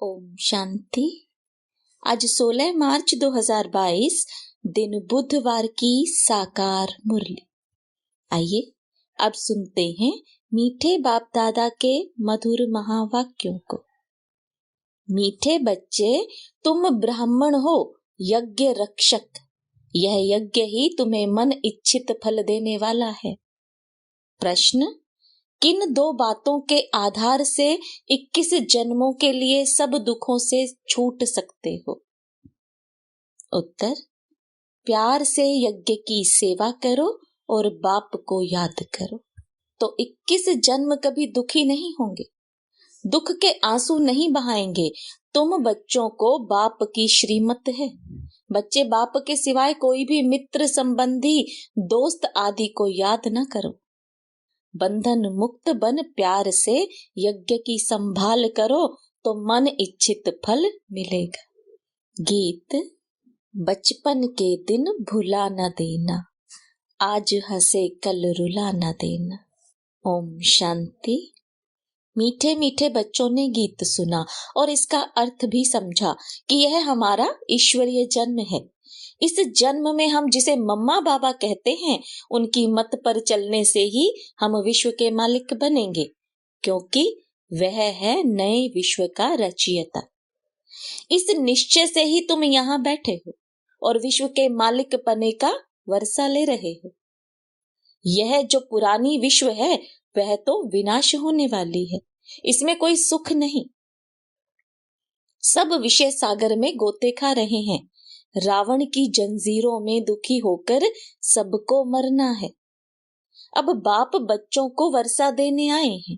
ओम शांति। आज 16 मार्च 2022 दिन बुधवार की साकार मुरली। आइए अब सुनते हैं मीठे बाप दादा के मधुर महावाक्यों को। मीठे बच्चे, तुम ब्राह्मण हो, यज्ञ रक्षक। यह यज्ञ ही तुम्हें मन इच्छित फल देने वाला है। प्रश्न: किन दो बातों के आधार से 21 जन्मों के लिए सब दुखों से छूट सकते हो? उत्तर: प्यार से यज्ञ की सेवा करो और बाप को याद करो, तो 21 जन्म कभी दुखी नहीं होंगे, दुख के आंसू नहीं बहाएंगे। तुम बच्चों को बाप की श्रीमत है। बच्चे बाप के सिवाय कोई भी मित्र, संबंधी, दोस्त आदि को याद न करो। बंधन मुक्त बन प्यार से यज्ञ की संभाल करो तो मन इच्छित फल मिलेगा। गीत: बचपन के दिन भुला न देना, आज हंसे कल रुला न देना। ओम शांति। मीठे मीठे बच्चों ने गीत सुना और इसका अर्थ भी समझा कि यह हमारा ईश्वरीय जन्म है। इस जन्म में हम जिसे मम्मा बाबा कहते हैं, उनकी मत पर चलने से ही हम विश्व के मालिक बनेंगे, क्योंकि वह है नए विश्व का रचयिता। इस निश्चय से ही तुम यहाँ बैठे हो और विश्व के मालिक बने का वर्षा ले रहे हो। यह जो पुरानी विश्व है वह तो विनाश होने वाली है, इसमें कोई सुख नहीं। सब विषय सागर में गोते खा रहे हैं। रावण की जंजीरों में दुखी होकर सबको मरना है। अब बाप बच्चों को वर्षा देने आए हैं।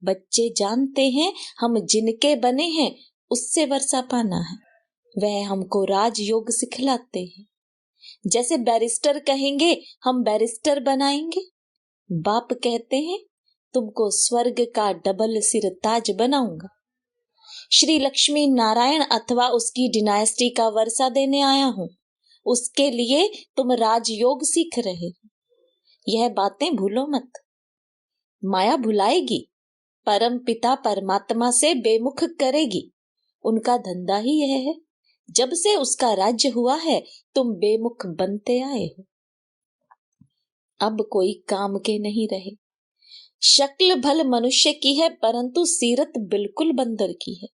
बच्चे जानते हैं हम जिनके बने हैं उससे वर्षा पाना है। वह हमको राजयोग सिखलाते हैं। जैसे बैरिस्टर कहेंगे हम बैरिस्टर बनाएंगे। बाप कहते हैं तुमको स्वर्ग का डबल सिर ताज बनाऊंगा। श्री लक्ष्मी नारायण अथवा उसकी डिनास्टी का वर्षा देने आया हूं। उसके लिए तुम राजयोग सीख रहे हो। यह बातें भूलो मत। माया भुलाएगी, परम पिता परमात्मा से बेमुख करेगी। उनका धंधा ही यह है। जब से उसका राज्य हुआ है तुम बेमुख बनते आए हो। अब कोई काम के नहीं रहे। शक्ल भल मनुष्य की है परंतु सीरत बिल्कुल बंदर की है।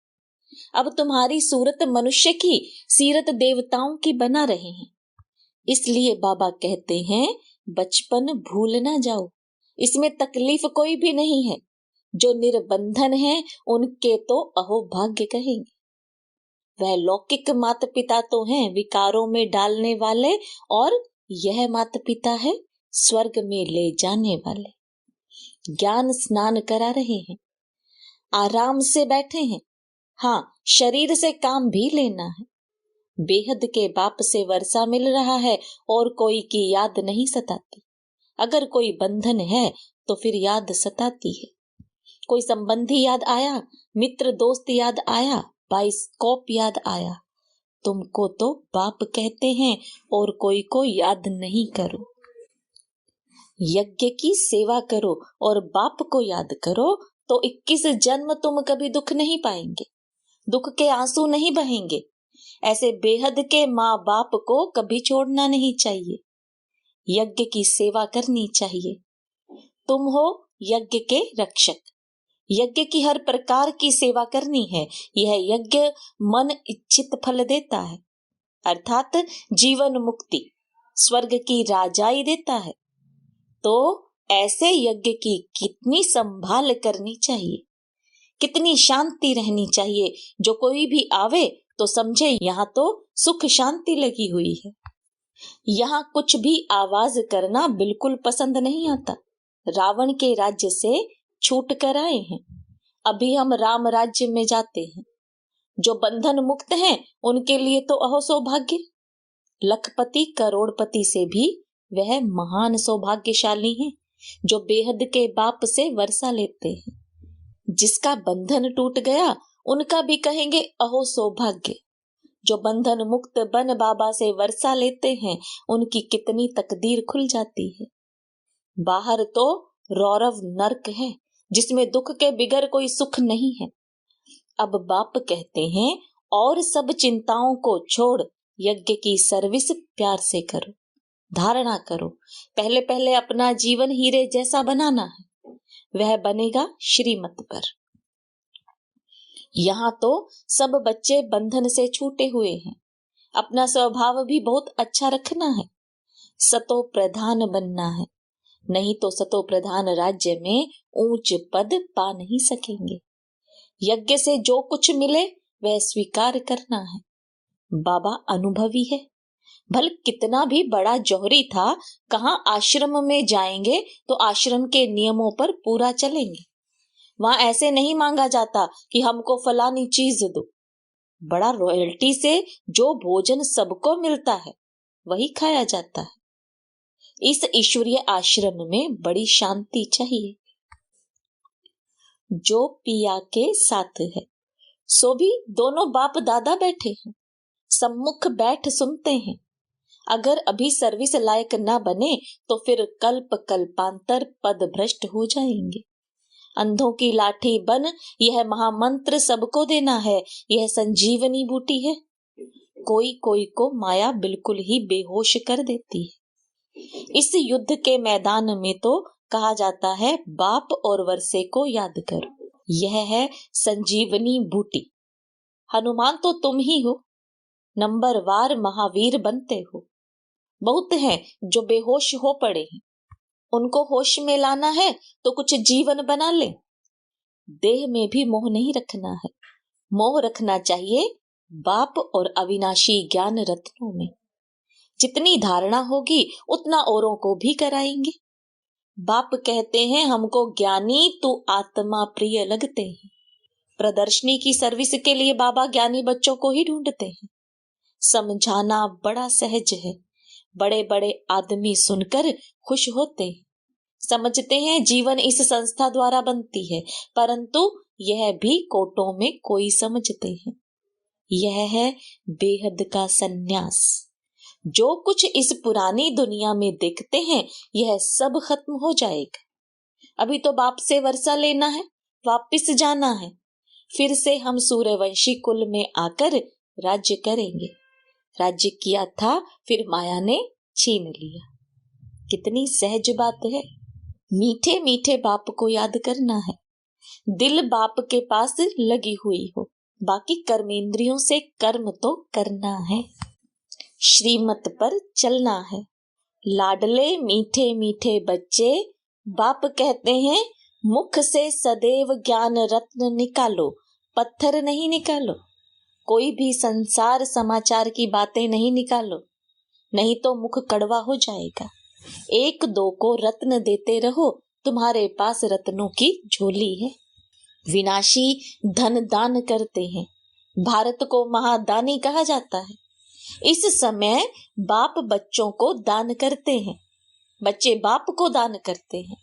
अब तुम्हारी सूरत मनुष्य की, सीरत देवताओं की बना रहे हैं। इसलिए बाबा कहते हैं बचपन भूल ना जाओ। इसमें तकलीफ कोई भी नहीं है। जो निर्बंधन है उनके तो अहोभाग्य कहेंगे। वह लौकिक माता पिता तो हैं विकारों में डालने वाले, और यह माता पिता है स्वर्ग में ले जाने वाले। ज्ञान स्नान करा रहे हैं। आराम से बैठे हैं। हाँ, शरीर से काम भी लेना है। बेहद के बाप से वर्षा मिल रहा है और कोई की याद नहीं सताती। अगर कोई बंधन है तो फिर याद सताती है। कोई संबंधी याद आया, मित्र दोस्त याद आया, बाइस्कोप याद आया। तुमको तो बाप कहते हैं और कोई को याद नहीं करो। यज्ञ की सेवा करो और बाप को याद करो तो 21 जन्म तुम कभी दुख नहीं पाएंगे, दुख के आंसू नहीं बहेंगे। ऐसे बेहद के माँ बाप को कभी छोड़ना नहीं चाहिए। यज्ञ की सेवा करनी चाहिए। तुम हो यज्ञ के रक्षक। यज्ञ की हर प्रकार की सेवा करनी है। यह यज्ञ मन इच्छित फल देता है, अर्थात जीवन मुक्ति, स्वर्ग की राजाई देता है। तो ऐसे यज्ञ की कितनी संभाल करनी चाहिए, कितनी शांति रहनी चाहिए। जो कोई भी आवे तो समझे यहाँ तो सुख शांति लगी हुई है। यहाँ कुछ भी आवाज करना बिल्कुल पसंद नहीं आता। रावण के राज्य से छूट कर आए हैं। अभी हम राम राज्य में जाते हैं। जो बंधन मुक्त हैं उनके लिए तो अहो सौभाग्य। लखपति करोड़पति से भी वह महान सौभाग्यशाली हैं जो बेहद के बाप से वर्षा लेते हैं। जिसका बंधन टूट गया उनका भी कहेंगे अहो सौभाग्य। जो बंधन मुक्त बन बाबा से वर्षा लेते हैं उनकी कितनी तकदीर खुल जाती है। बाहर तो रौरव नर्क है जिसमें दुख के बिगर कोई सुख नहीं है। अब बाप कहते हैं और सब चिंताओं को छोड़ यज्ञ की सर्विस प्यार से करो। धारणा करो, पहले पहले अपना जीवन हीरे जैसा बनाना है, वह बनेगा श्रीमत पर। यहाँ तो सब बच्चे बंधन से छूटे हुए हैं। अपना स्वभाव भी बहुत अच्छा रखना है, सतो प्रधान बनना है, नहीं तो सतो प्रधान राज्य में ऊंच पद पा नहीं सकेंगे। यज्ञ से जो कुछ मिले वह स्वीकार करना है। बाबा अनुभवी है, भल कितना भी बड़ा जौहरी था, कहाँ आश्रम में जाएंगे तो आश्रम के नियमों पर पूरा चलेंगे। वहां ऐसे नहीं मांगा जाता कि हमको फलानी चीज दो। बड़ा रॉयल्टी से जो भोजन सबको मिलता है वही खाया जाता है। इस ईश्वरीय आश्रम में बड़ी शांति चाहिए। जो पिया के साथ है सो भी दोनों बाप दादा बैठे हैं, सम्मुख बैठ सुनते हैं। अगर अभी सर्विस लायक ना बने तो फिर कल्प कल्पांतर पद भ्रष्ट हो जाएंगे। अंधों की लाठी बन, यह महामंत्र सबको देना है, यह संजीवनी बूटी है। कोई कोई को माया बिल्कुल ही बेहोश कर देती है। इस युद्ध के मैदान में तो कहा जाता है बाप और वर्षे को याद करो। यह है संजीवनी बूटी। हनुमान तो तुम ही हो, नंबरवार महावीर बनते हो। बहुत हैं जो बेहोश हो पड़े हैं, उनको होश में लाना है तो कुछ जीवन बना ले। देह में भी मोह नहीं रखना है, मोह रखना चाहिए बाप और अविनाशी ज्ञान रत्नों में। जितनी धारणा होगी उतना औरों को भी कराएंगे। बाप कहते हैं हमको ज्ञानी तू आत्मा प्रिय लगते हैं। प्रदर्शनी की सर्विस के लिए बाबा ज्ञानी बच्चों को ही ढूंढते हैं। समझाना बड़ा सहज है, बड़े बड़े आदमी सुनकर खुश होते हैं, समझते हैं जीवन इस संस्था द्वारा बनती है, परंतु यह भी कोटों में कोई समझते हैं। यह है बेहद का सन्यास। जो कुछ इस पुरानी दुनिया में देखते हैं यह सब खत्म हो जाएगा। अभी तो बाप से वर्षा लेना है, वापिस जाना है, फिर से हम सूर्यवंशी कुल में आकर राज्य करेंगे। राज्य किया था फिर माया ने छीन लिया। कितनी सहज बात है। मीठे मीठे बाप को याद करना है, दिल बाप के पास लगी हुई हो, बाकी कर्मेंद्रियों से कर्म तो करना है, श्रीमत पर चलना है। लाडले मीठे मीठे बच्चे, बाप कहते हैं मुख से सदैव ज्ञान रत्न निकालो, पत्थर नहीं निकालो। कोई भी संसार समाचार की बातें नहीं निकालो, नहीं तो मुख कड़वा हो जाएगा। एक दो को रत्न देते रहो, तुम्हारे पास रत्नों की झोली है। विनाशी धन दान करते हैं, भारत को महादानी कहा जाता है। इस समय बाप बच्चों को दान करते हैं, बच्चे बाप को दान करते हैं।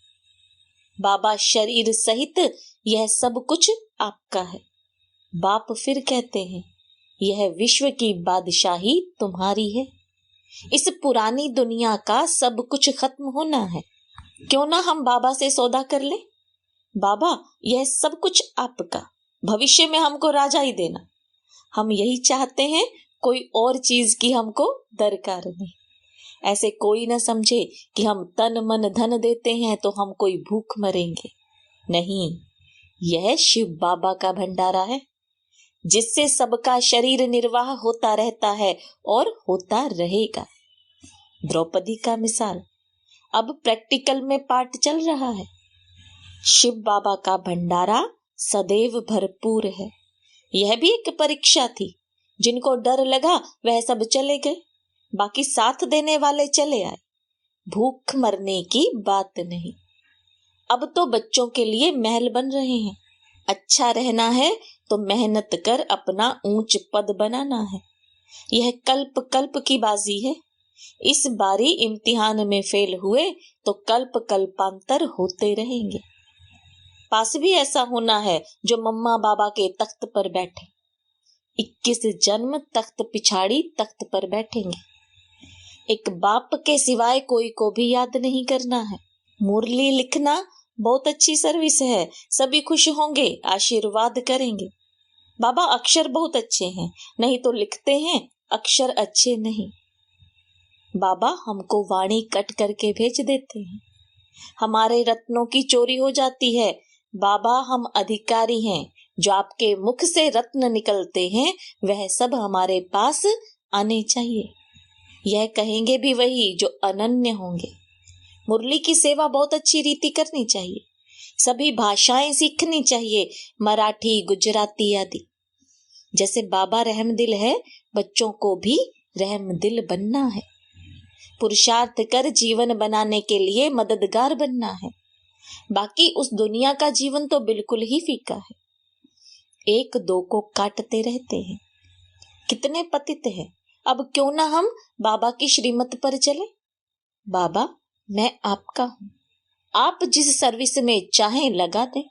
बाबा शरीर सहित यह सब कुछ आपका है। बाप फिर कहते हैं यह विश्व की बादशाही तुम्हारी है। इस पुरानी दुनिया का सब कुछ खत्म होना है, क्यों ना हम बाबा से सौदा कर ले। बाबा यह सब कुछ आपका, भविष्य में हमको राजा ही देना। हम यही चाहते हैं, कोई और चीज की हमको दरकार नहीं। ऐसे कोई न समझे कि हम तन मन धन देते हैं तो हम कोई भूख मरेंगे। नहीं, यह शिव बाबा का भंडारा है, जिससे सबका शरीर निर्वाह होता रहता है और होता रहेगा। द्रौपदी का मिसाल अब प्रैक्टिकल में पाठ चल रहा है। शिव बाबा का भंडारा सदैव भरपूर है। यह भी एक परीक्षा थी। जिनको डर लगा वह सब चले गए, बाकी साथ देने वाले चले आए। भूख मरने की बात नहीं। अब तो बच्चों के लिए महल बन रहे हैं। अच्छा रहना है तो मेहनत कर अपना ऊंच पद बनाना है। यह कल्प कल्प की बाजी है। इस बारी इम्तिहान में फेल हुए तो कल्प कल्पांतर होते रहेंगे। पास भी ऐसा होना है जो मम्मा बाबा के तख्त पर बैठे। 21 जन्म तख्त पिछाड़ी तख्त पर बैठेंगे। एक बाप के सिवाय कोई को भी याद नहीं करना है। मुरली लिखना बहुत अच्छी सर्विस है, सभी खुश होंगे, आशीर्वाद करेंगे। बाबा अक्षर बहुत अच्छे हैं, नहीं तो लिखते हैं अक्षर अच्छे नहीं। बाबा हमको वाणी कट करके भेज देते हैं, हमारे रत्नों की चोरी हो जाती है। बाबा हम अधिकारी हैं, जो आपके मुख से रत्न निकलते हैं वह सब हमारे पास आने चाहिए। यह कहेंगे भी वही जो अनन्य होंगे। मुरली की सेवा बहुत अच्छी रीति करनी चाहिए, सभी भाषाएं सीखनी चाहिए, मराठी, गुजराती आदि। जैसे बाबा रहमदिल है, बच्चों को भी रहमदिल बनना है। पुरुषार्थ कर जीवन बनाने के लिए मददगार बनना है। बाकी उस दुनिया का जीवन तो बिल्कुल ही फीका है, एक दो को काटते रहते हैं। कितने पतित हैं। अब क्यों ना हम बाबा की श्रीमत पर चले। बाबा मैं आपका हूं, आप जिस सर्विस में चाहें लगा दें,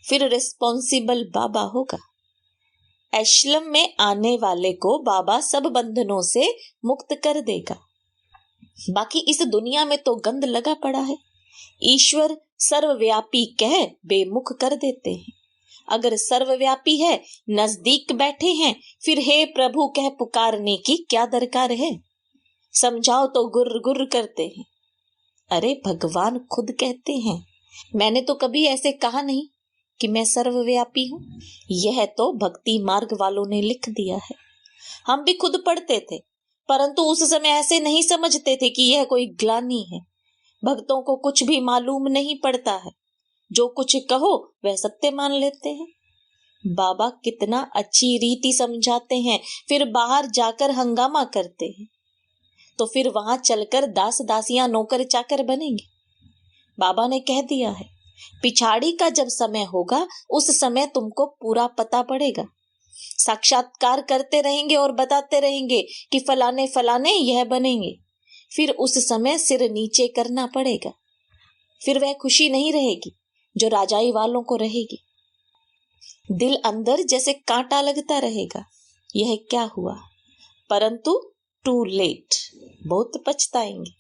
फिर रिस्पॉन्सिबल बाबा होगा। एशलम में आने वाले को बाबा सब बंधनों से मुक्त कर देगा। बाकी इस दुनिया में तो गंद लगा पड़ा है। ईश्वर सर्वव्यापी कह बेमुख कर देते हैं। अगर सर्वव्यापी है, नजदीक बैठे हैं, फिर हे प्रभु कह पुकारने की क्या दरकार है। समझाओ तो गुर्र गुर्र करते हैं। अरे भगवान खुद कहते हैं, मैंने तो कभी ऐसे कहा नहीं कि मैं सर्वव्यापी हूं। यह तो भक्ति मार्ग वालों ने लिख दिया है। हम भी खुद पढ़ते थे, परंतु उस समय ऐसे नहीं समझते थे कि यह कोई ग्लानि है। भक्तों को कुछ भी मालूम नहीं पड़ता है, जो कुछ कहो वह सत्य मान लेते हैं। बाबा कितना अच्छी रीति समझाते हैं, फिर बाहर जाकर हंगामा करते हैं, तो फिर वहां चलकर दास दासियां नौकर चाकर बनेंगे। बाबा ने कह दिया है, पिछाड़ी का जब समय होगा उस समय तुमको पूरा पता पड़ेगा। साक्षात्कार करते रहेंगे और बताते रहेंगे कि फलाने फलाने यह बनेंगे। फिर उस समय सिर नीचे करना पड़ेगा। फिर वह खुशी नहीं रहेगी जो राजाई वालों को रहेगी। दिल अंदर जैसे कांटा लगता रहेगा, यह क्या हुआ। परंतु टू लेट, बहुत पछताएंगे।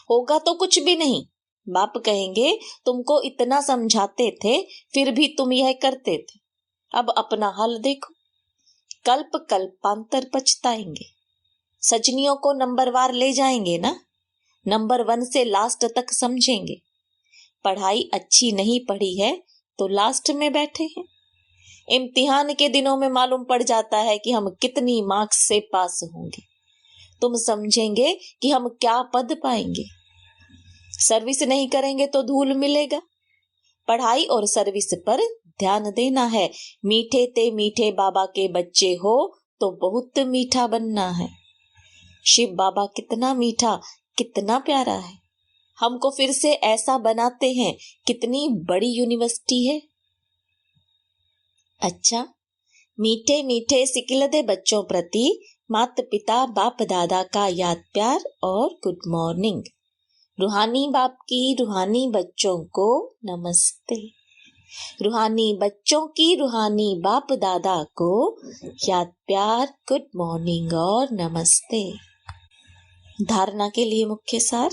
होगा तो कुछ भी नहीं। बाप कहेंगे तुमको इतना समझाते थे, फिर भी तुम यह करते थे। अब अपना हाल देखो। कल्प कल्पांतर पछताएंगे। सजनियों को नंबरवार ले जाएंगे ना, नंबर 1 से लास्ट तक समझेंगे। पढ़ाई अच्छी नहीं पढ़ी है तो लास्ट में बैठे हैं। इम्तिहान के दिनों में मालूम पड़ जाता है कि हम कितनी मार्क्स से पास होंगे। तुम समझेंगे कि हम क्या पद पाएंगे। सर्विस नहीं करेंगे तो धूल मिलेगा। पढ़ाई और सर्विस पर ध्यान देना है। मीठे ते मीठे बाबा के बच्चे हो तो बहुत मीठा बनना है। शिव बाबा कितना मीठा, कितना प्यारा है। हमको फिर से ऐसा बनाते हैं। कितनी बड़ी यूनिवर्सिटी है। अच्छा, मीठे मीठे सिकिलदे बच्चों प्रति माता पिता बाप दादा का याद प्यार और गुड मॉर्निंग। रूहानी बाप की रूहानी बच्चों को नमस्ते। रूहानी बच्चों की रूहानी बाप दादा को याद प्यार, गुड मॉर्निंग और नमस्ते। धारणा के लिए मुख्य सार।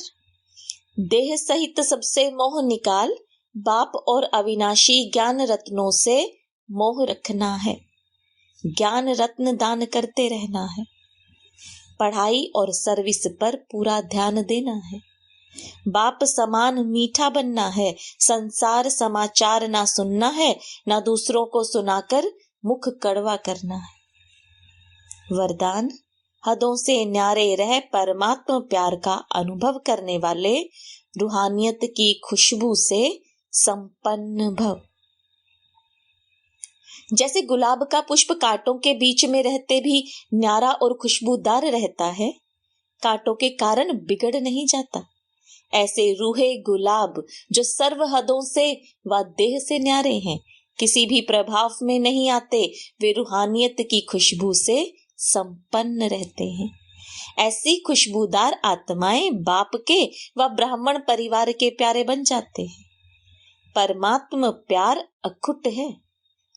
देह सहित सबसे मोह निकाल, बाप और अविनाशी ज्ञान रत्नों से मोह रखना है। ज्ञान रत्न दान करते रहना है। पढ़ाई और सर्विस पर पूरा ध्यान देना है। बाप समान मीठा बनना है। संसार समाचार ना सुनना है, ना दूसरों को सुनाकर मुख कड़वा करना है। वरदान। हदों से न्यारे रह परमात्मा प्यार का अनुभव करने वाले रूहानियत की खुशबू से संपन्न भव। जैसे गुलाब का पुष्प कांटों के बीच में रहते भी न्यारा और खुशबूदार रहता है, कांटों के कारण बिगड़ नहीं जाता, ऐसे रूहे गुलाब जो सर्व हदों से व देह से न्यारे हैं, किसी भी प्रभाव में नहीं आते, वे रूहानियत की खुशबू से संपन्न रहते हैं। ऐसी खुशबूदार आत्माएं बाप के व ब्राह्मण परिवार के प्यारे बन जाते हैं। परमात्मा प्यार अखुट है,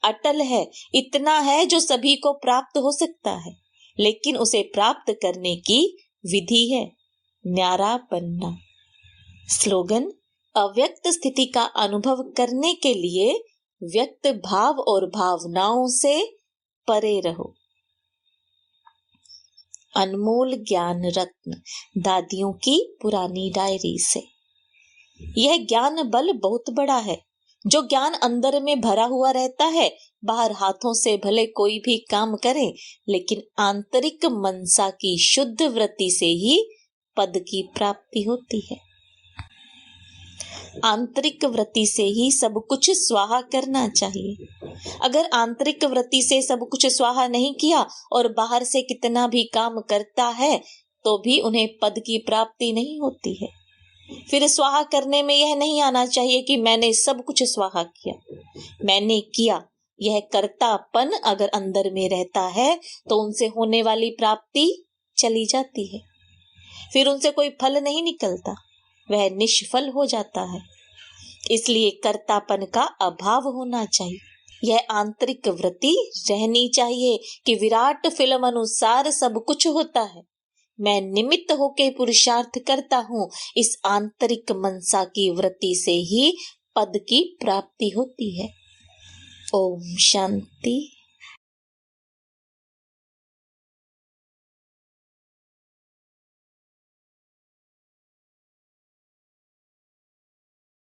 अटल है, इतना है जो सभी को प्राप्त हो सकता है, लेकिन उसे प्राप्त करने की विधि है न्यारा बनना। स्लोगन। अव्यक्त स्थिति का अनुभव करने के लिए व्यक्त भाव और भावनाओं से परे रहो। अनमोल ज्ञान रत्न दादियों की पुरानी डायरी से। यह ज्ञान बल बहुत बड़ा है। जो ज्ञान अंदर में भरा हुआ रहता है, बाहर हाथों से भले कोई भी काम करे, लेकिन आंतरिक मनसा की शुद्ध वृत्ति से ही पद की प्राप्ति होती है। आंतरिक वृत्ति से ही सब कुछ स्वाहा करना चाहिए। अगर आंतरिक वृत्ति से सब कुछ स्वाहा नहीं किया और बाहर से कितना भी काम करता है, तो भी उन्हें पद की प्राप्ति नहीं होती है। फिर स्वाहा करने में यह नहीं आना चाहिए कि मैंने सब कुछ स्वाहा किया, मैंने किया। यह कर्तापन अगर अंदर में रहता है तो उनसे होने वाली प्राप्ति चली जाती है, फिर उनसे कोई फल नहीं निकलता, वह निष्फल हो जाता है। इसलिए कर्तापन का अभाव होना चाहिए। यह आंतरिक वृत्ति रहनी चाहिए कि विराट फिल्म अनुसार सब कुछ होता है, मैं निमित्त होके पुरुषार्थ करता हूँ। इस आंतरिक मनसा की वृत्ति से ही पद की प्राप्ति होती है। ओम शांति।